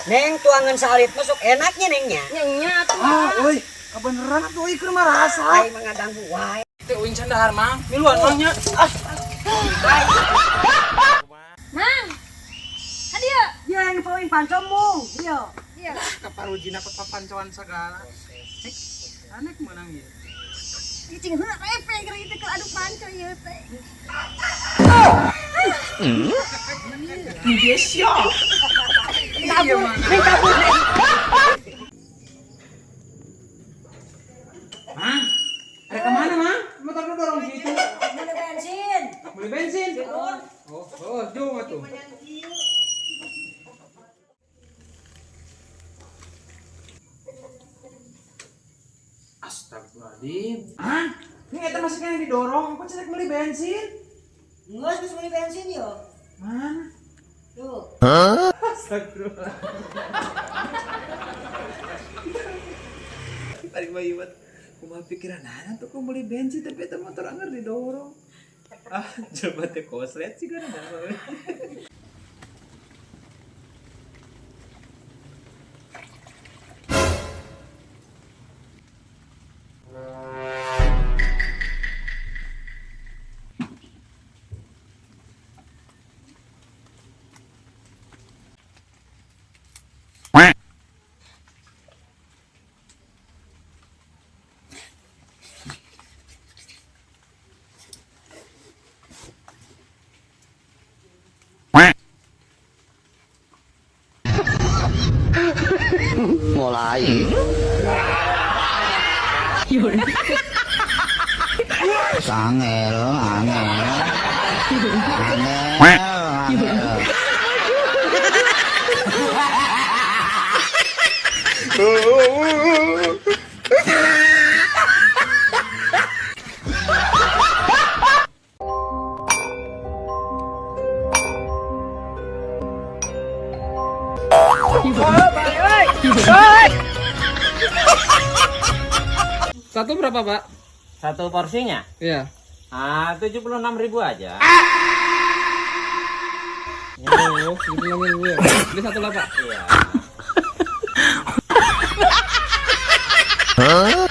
Neng tuangan salit masuk enaknya nengnya. Nyengnya tuh. Oi, kebeneran tuh ieu keur marasa. Ai mengadang wae. Teu uing candahar, Mang. Miluan Mangnya. Mang. Hadia. Dia yang poin pancomong. Iya. Iya. Kaparujina papancoan segala. Anek menang ieu. Cing heula repe keur itu keur adu panco ieu teh. Dia siap. Iya kabur. Mang, ada kemana, Mang? Motor lu dorong gitu. Beli bensin. Beli bensin. Jauh atuh. Astagfirullahaladzim. Hah? Ini eta masih yang didorong, apa cek beli bensin? Nggak harus beli bensin yo. Mana? Tuh. Astagfirullah. Tarik bayi buat kumaha pikiran anak tuh kok beli bensin tapi eta motor anggar didorong. Coba teh koslet sih kan. Mulai. Angel, angel, angel. Satu berapa, Pak? Satu porsinya? Iya. 76.000 aja. Oh, gitu namanya. Ini satu lah, Pak. Iya. Ini.